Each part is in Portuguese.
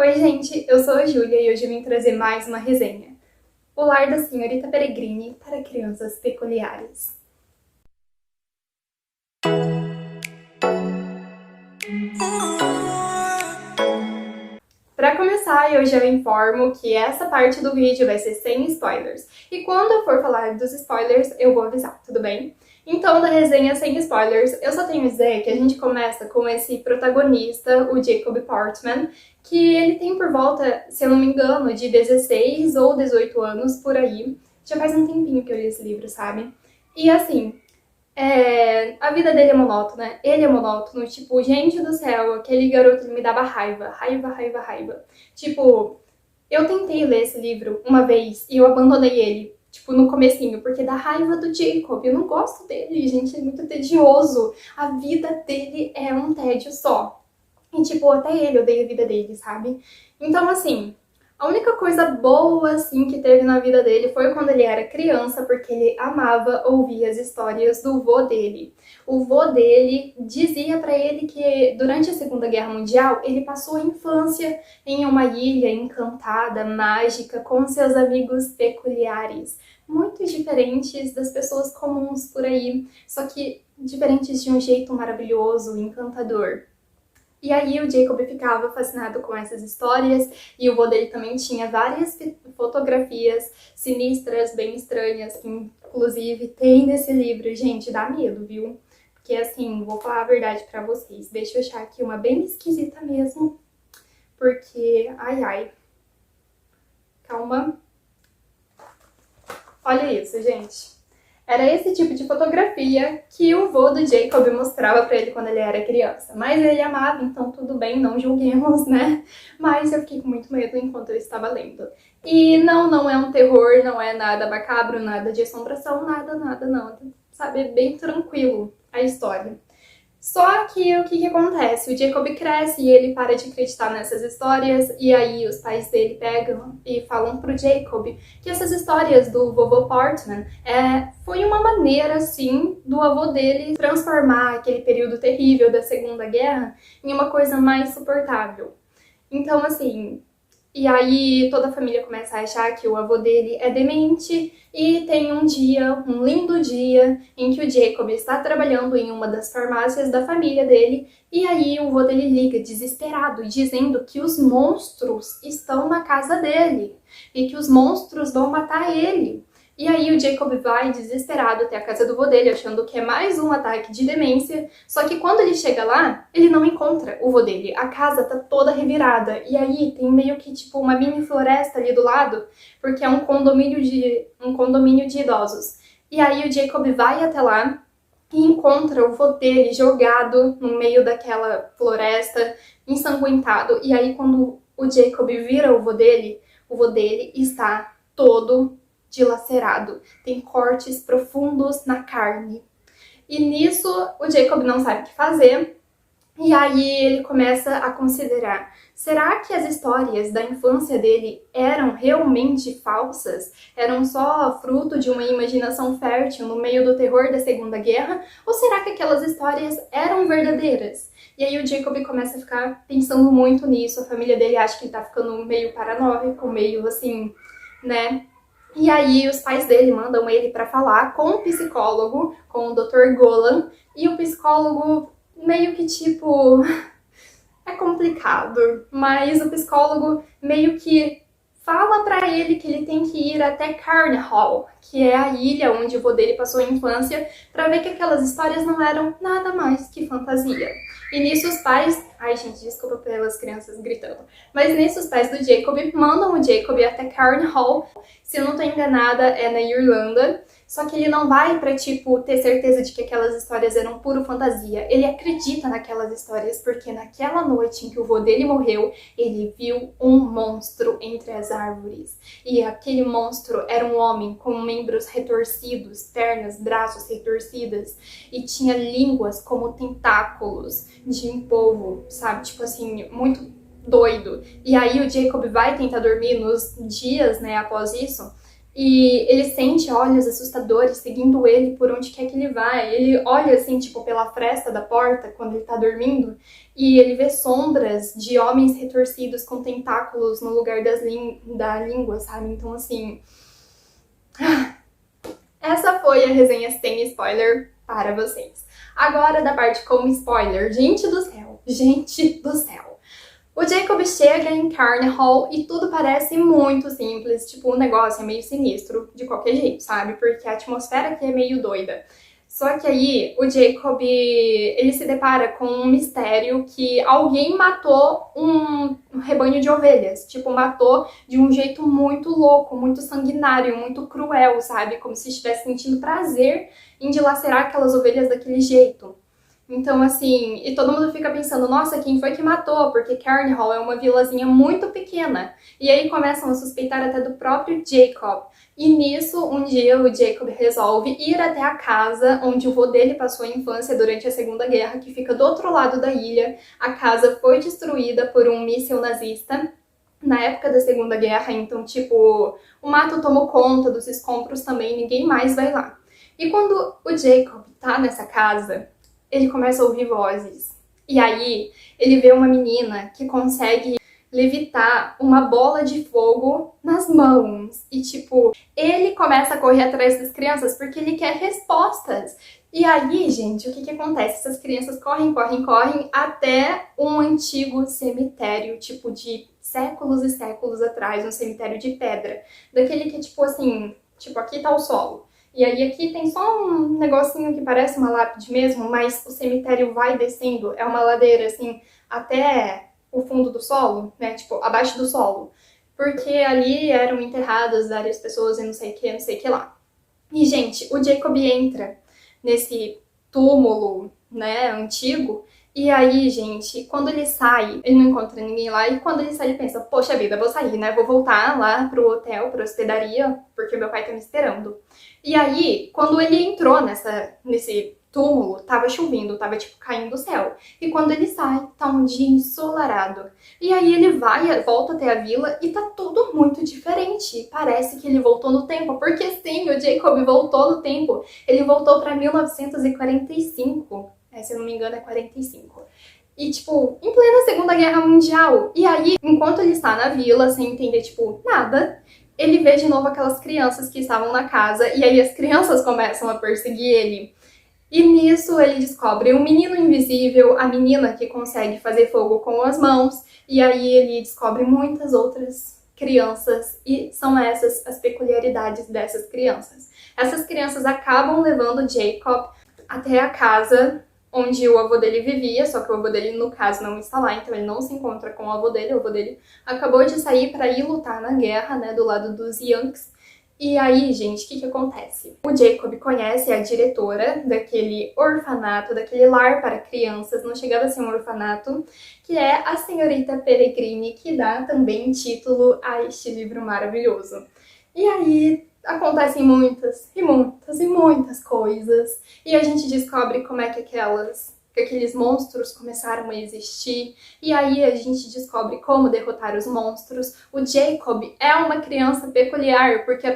Oi, gente, eu sou a Júlia e hoje eu vim trazer mais uma resenha. O Lar da Senhorita Peregrine para Crianças Peculiares. Para começar, eu já informo que essa parte do vídeo vai ser sem spoilers. E quando eu for falar dos spoilers, eu vou avisar, tudo bem? Então, da resenha sem spoilers, eu só tenho a dizer que a gente começa com esse protagonista, o Jacob Portman, que ele tem por volta, se eu não me engano, de 16 ou 18 anos, por aí. Já faz um tempinho que eu li esse livro, sabe? E assim, a vida dele é monótona, ele é monótono, tipo, gente do céu, aquele garoto me dava raiva, raiva. Tipo, eu tentei ler esse livro uma vez e eu abandonei ele, tipo, no comecinho, porque dá raiva do Jacob, eu não gosto dele, gente, é muito tedioso, a vida dele é um tédio só. E, tipo, até ele odeia a vida dele, sabe? Então, assim, a única coisa boa, assim, que teve na vida dele foi quando ele era criança, porque ele amava ouvir as histórias do vô dele. O vô dele dizia pra ele que durante a Segunda Guerra Mundial ele passou a infância em uma ilha encantada, mágica, com seus amigos peculiares, muito diferentes das pessoas comuns por aí, só que diferentes de um jeito maravilhoso, encantador. E aí o Jacob ficava fascinado com essas histórias e o vô dele também tinha várias fotografias sinistras, bem estranhas, que inclusive tem nesse livro. Gente, dá medo, viu? Porque assim, vou falar a verdade pra vocês. Deixa eu achar aqui uma bem esquisita mesmo, porque, ai, calma. Olha isso, gente. Era esse tipo de fotografia que o vô do Jacob mostrava pra ele quando ele era criança. Mas ele amava, então tudo bem, não julguemos, né? Mas eu fiquei com muito medo enquanto eu estava lendo. E não é um terror, não é nada macabro, nada de assombração, nada. Sabe, é bem tranquilo a história. Só que o que acontece? O Jacob cresce e ele para de acreditar nessas histórias, e aí os pais dele pegam e falam pro Jacob que essas histórias do vovô Portman foi uma maneira, assim, do avô dele transformar aquele período terrível da Segunda Guerra em uma coisa mais suportável. Então, assim, e aí toda a família começa a achar que o avô dele é demente e tem um dia, um lindo dia, em que o Jacob está trabalhando em uma das farmácias da família dele e aí o avô dele liga desesperado, dizendo que os monstros estão na casa dele e que os monstros vão matar ele. E aí o Jacob vai desesperado até a casa do vô dele, achando que é mais um ataque de demência, só que quando ele chega lá, ele não encontra o vô dele. A casa tá toda revirada, e aí tem meio que tipo uma mini floresta ali do lado, porque é um condomínio de idosos. E aí o Jacob vai até lá e encontra o vô dele jogado no meio daquela floresta, ensanguentado. E aí quando o Jacob vira o vô dele está todo dilacerado, tem cortes profundos na carne. E nisso o Jacob não sabe o que fazer, e aí ele começa a considerar: será que as histórias da infância dele eram realmente falsas? Eram só fruto de uma imaginação fértil no meio do terror da Segunda Guerra? Ou será que aquelas histórias eram verdadeiras? E aí o Jacob começa a ficar pensando muito nisso, a família dele acha que ele tá ficando meio paranoico, meio assim, né? E aí os pais dele mandam ele para falar com o psicólogo, com o Dr. Golan, e o psicólogo meio que tipo é complicado, mas o psicólogo meio que fala pra ele que ele tem que ir até Carnhall, que é a ilha onde o vô dele passou a infância, pra ver que aquelas histórias não eram nada mais que fantasia. E nisso os pais... Ai, gente, desculpa pelas crianças gritando. Mas nisso os pais do Jacob mandam o Jacob até Carnhall. Se eu não tô enganada, é na Irlanda. Só que ele não vai pra, tipo, ter certeza de que aquelas histórias eram puro fantasia. Ele acredita naquelas histórias porque naquela noite em que o vô dele morreu, ele viu um monstro entre as árvores. E aquele monstro era um homem com membros retorcidos, pernas, braços retorcidas. E tinha línguas como tentáculos de um polvo, sabe? Tipo assim, muito doido. E aí o Jacob vai tentar dormir nos dias, né, após isso. e ele sente olhos assustadores seguindo ele por onde quer que ele vai. Ele olha assim, tipo, pela fresta da porta quando ele tá dormindo e ele vê sombras de homens retorcidos com tentáculos no lugar da língua, sabe? Então, assim... Essa foi a resenha sem spoiler para vocês. Agora da parte com spoiler. Gente do céu, gente do céu. O Jacob chega em Carnarvon e tudo parece muito simples, tipo, o negócio é meio sinistro de qualquer jeito, sabe? Porque a atmosfera aqui é meio doida. Só que aí o Jacob, ele se depara com um mistério que alguém matou um rebanho de ovelhas. Tipo, matou de um jeito muito louco, muito sanguinário, muito cruel, sabe? Como se estivesse sentindo prazer em dilacerar aquelas ovelhas daquele jeito. Então, assim, e todo mundo fica pensando, nossa, quem foi que matou? Porque Carnarvon é uma vilazinha muito pequena. E aí começam a suspeitar até do próprio Jacob. E nisso, um dia o Jacob resolve ir até a casa onde o vô dele passou a infância durante a Segunda Guerra, que fica do outro lado da ilha. A casa foi destruída por um míssil nazista na época da Segunda Guerra, então, tipo, o mato tomou conta dos escombros também, ninguém mais vai lá. E quando o Jacob tá nessa casa, ele começa a ouvir vozes. E aí, ele vê uma menina que consegue levitar uma bola de fogo nas mãos. E, tipo, ele começa a correr atrás das crianças porque ele quer respostas. E aí, gente, o que acontece? Essas crianças correm até um antigo cemitério, tipo, de séculos e séculos atrás, um cemitério de pedra. Daquele que, tipo, assim, tipo, aqui tá o solo. E aí aqui tem só um negocinho que parece uma lápide mesmo, mas o cemitério vai descendo, é uma ladeira assim, até o fundo do solo, né, tipo, abaixo do solo. Porque ali eram enterradas várias pessoas e não sei o que lá. E, gente, o Jacob entra nesse túmulo, né, antigo, e aí, gente, quando ele sai, ele não encontra ninguém lá, e quando ele sai, ele pensa, poxa vida, vou sair, né, vou voltar lá pro hotel, pra hospedaria, porque meu pai tá me esperando. E aí, quando ele entrou nesse túmulo, tava chovendo, tava, tipo, caindo do céu. E quando ele sai, tá um dia ensolarado. E aí ele volta até a vila e tá tudo muito diferente. Parece que ele voltou no tempo, porque sim, o Jacob voltou no tempo. Ele voltou pra 1945. Se eu não me engano, é 45. E, tipo, em plena Segunda Guerra Mundial. E aí, enquanto ele está na vila, sem entender, tipo, nada, ele vê de novo aquelas crianças que estavam na casa. E aí as crianças começam a perseguir ele. E nisso ele descobre um menino invisível, a menina que consegue fazer fogo com as mãos. E aí ele descobre muitas outras crianças. E são essas as peculiaridades dessas crianças. Essas crianças acabam levando Jacob até a casa onde o avô dele vivia, só que o avô dele, no caso, não está lá, então ele não se encontra com o avô dele acabou de sair para ir lutar na guerra, né, do lado dos Yankees. E aí, gente, o que acontece? O Jacob conhece a diretora daquele orfanato, daquele lar para crianças, não chegava a ser um orfanato, que é a senhorita Peregrini, que dá também título a este livro maravilhoso. E aí acontecem muitas e muitas e muitas coisas, e a gente descobre como é que aqueles monstros começaram a existir, e aí a gente descobre como derrotar os monstros. O Jacob é uma criança peculiar, porque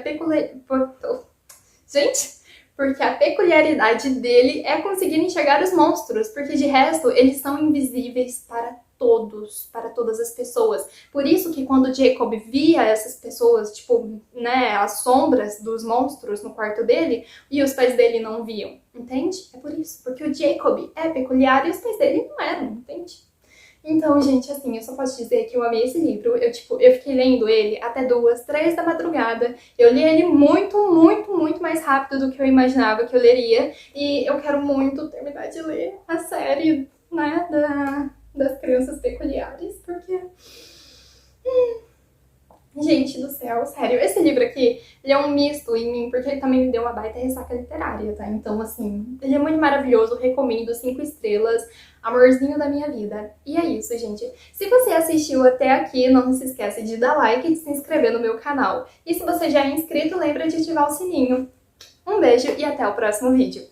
porque a peculiaridade dele é conseguir enxergar os monstros, porque de resto eles são invisíveis para todos, para todas as pessoas. Por isso que quando Jacob via essas pessoas, tipo, né, as sombras dos monstros no quarto dele, e os pais dele não viam, entende? É por isso, porque o Jacob é peculiar e os pais dele não eram, entende? Então, gente, assim, eu só posso dizer que eu amei esse livro. Eu fiquei lendo ele até 2, 3 da madrugada. Eu li ele muito, muito, muito mais rápido do que eu imaginava que eu leria. E eu quero muito terminar de ler a série, né, das crianças peculiares, porque... Gente do céu, sério, esse livro aqui, ele é um misto em mim, porque ele também me deu uma baita ressaca literária, tá? Então, assim, ele é muito maravilhoso, recomendo, 5 estrelas, amorzinho da minha vida. E é isso, gente. Se você assistiu até aqui, não se esquece de dar like e de se inscrever no meu canal. E se você já é inscrito, lembra de ativar o sininho. Um beijo e até o próximo vídeo.